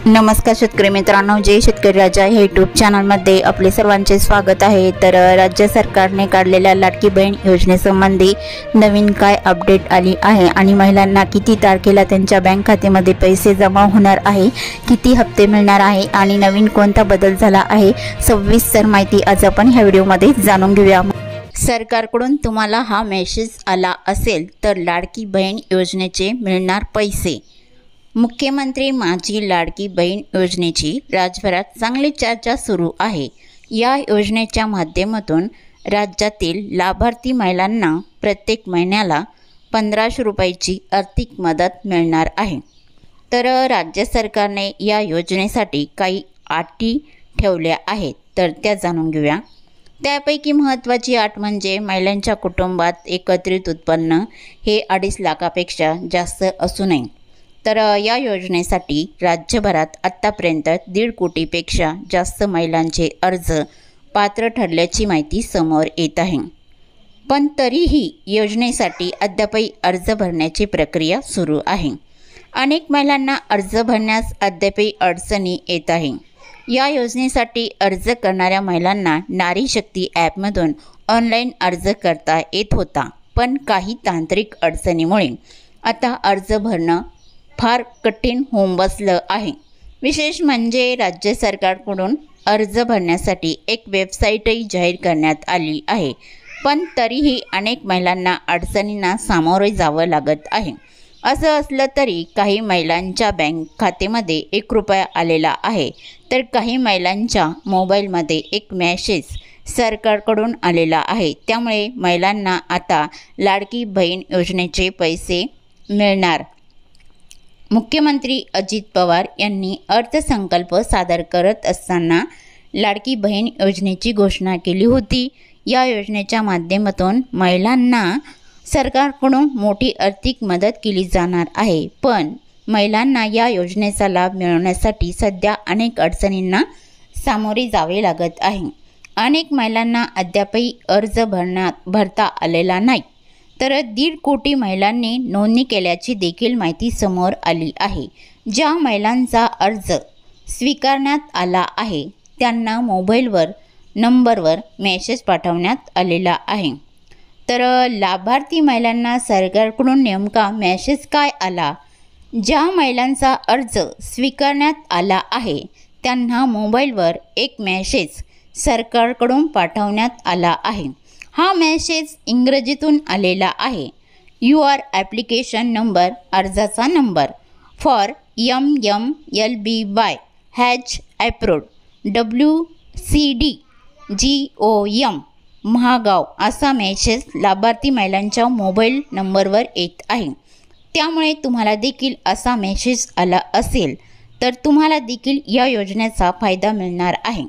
नमस्कार शेतकरी मित्रांनो, जय शेतकरी राजा हे यूट्यूब चॅनलमध्ये आपले सर्वांचे स्वागत आहे। तर राज्य सरकारने काढलेल्या लाडकी बहीण योजनेसंबंधी नवीन काय अपडेट आली आहे आणि महिलांना किती तारखेला त्यांच्या बँक खात्यामध्ये पैसे जमा होणार आहे, किती हप्ते मिळणार आहे आणि नवीन कोणता बदल झाला आहे, सविस्तर माहिती आज आपण ह्या व्हिडिओमध्ये जाणून घेऊया। सरकारकडून तुम्हाला हा मेसेज आला असेल तर लाडकी बहीण योजनेचे मिळणार पैसे। मुख्यमंत्री माझी लाडकी बहीण योजनेची राज्यभरात चांगली चर्चा सुरू आहे। या योजनेच्या माध्यमातून राज्यातील लाभार्थी महिलांना प्रत्येक महिन्याला 1500 रुपयाची आर्थिक मदत मिळणार आहे। तर राज्य सरकारने या योजनेसाठी काही अटी ठेवल्या आहेत, तर त्या जाणून घेऊया। त्यापैकी महत्त्वाची अट म्हणजे महिलांच्या कुटुंबात एकत्रित उत्पन्न हे 2.5 लाखापेक्षा जास्त असू नये। तर या योजनेसाठी राज्यभरात आत्तापर्यंत 1.5 कोटीपेक्षा जास्त महिलांचे अर्ज पात्र ठरल्याची माहिती समोर येत आहे। पण तरीही योजनेसाठी अद्यापही अर्ज भरण्याची प्रक्रिया सुरू आहे। अनेक महिलांना अर्ज भरण्यास अद्यापही अडचणी येत आहे। या योजनेसाठी अर्ज करणाऱ्या महिलांना नारी शक्ती ॲपमधून ऑनलाईन अर्ज करता येत होता, पण काही तांत्रिक अडचणीमुळे आता अर्ज भरणं फार कठीण होऊन बसलं आहे। विशेष म्हणजे राज्य सरकारकडून अर्ज भरण्यासाठी एक वेबसाईटही जाहीर करण्यात आली आहे, पण तरीही अनेक महिलांना अडचणींना सामोरे जावं लागत आहे। असं असलं तरी काही महिलांच्या बँक खात्यामध्ये 1 रुपया आलेला आहे, तर काही महिलांच्या मोबाईलमध्ये एक मेसेज सरकारकडून आलेला आहे। त्यामुळे महिलांना आता लाडकी बहीण योजनेचे पैसे मिळणार। मुख्यमंत्री अजित पवार यांनी अर्थसंकल्प सादर करत असताना लाडकी बहीण योजनेची घोषणा केली होती। या योजनेच्या माध्यमातून महिलांना सरकारकडून मोठी आर्थिक मदत केली जाणार आहे, पण महिलांना या योजनेचा लाभ मिळवण्यासाठी सध्या अनेक अडचणींना सामोरे जावे लागत आहे। अनेक महिलांना अद्यापही अर्ज भरता आलेला नाही, तर 1.5 कोटी महिलांनी नोंदणी केल्याची देखील माहिती समोर आली आहे। ज्या महिलांचा अर्ज स्वीकारण्यात आला आहे त्यांना मोबाईलवर नंबरवर मेसेज पाठवण्यात आलेला आहे। तर लाभार्थी महिलांना सरकारकडून नेमका मेसेज काय आला? ज्या महिलांचा अर्ज स्वीकारण्यात आला आहे त्यांना मोबाईलवर एक मेसेज सरकारकडून पाठवण्यात आला आहे। हा मेसेज इंग्रजीतून आलेला आहे। युअर ॲप्लिकेशन नंबर, अर्जाचा number for MMLBY has approved WCDGOM Mahagaon असा मेसेज लाभार्थी महिलांच्या मोबाईल नंबरवर येत आहे। त्यामुळे तुम्हाला देखील असा मेसेज आला असेल तर तुम्हाला देखील या योजनेचा फायदा मिळणार आहे।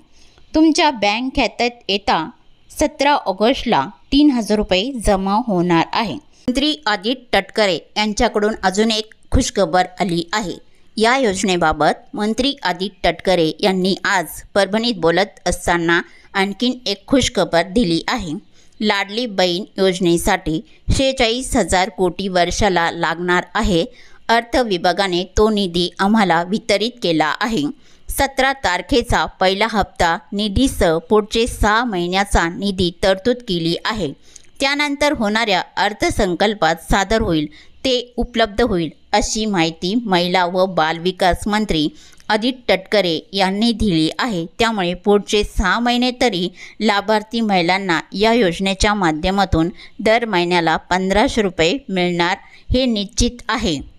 तुमच्या बँक खात्यात येता 17 ऑगस्टला 3000 रुपये जमा होणार आहे। मंत्री आदित्य तटकरे यांच्याकडून अजून एक खुशखबर आली आहे। या योजनेबाबत मंत्री आदित्य तटकरे यांनी आज परभणीत बोलत असताना आणखीन एक खुशखबर दिली आहे। लाडली बहीण योजनेसाठी 46,000 कोटी वर्षाला लागणार आहे। अर्थ विभागाने तो निधी आम्हाला वितरित केला आहे। 17 तारखेचा पहिला हप्ता निधीसह पुढचे 6 महिन्याचा निधी तरतूद केली आहे। त्यानंतर होणाऱ्या अर्थसंकल्पात सादर होईल ते उपलब्ध होईल, अशी माहिती महिला व बालविकास मंत्री आदित्य तटकरे यांनी दिली आहे। त्यामुळे पुढचे 6 महिने तरी लाभार्थी महिलांना या योजनेच्या माध्यमातून दर महिन्याला 1500 रुपये मिळणार हे निश्चित आहे।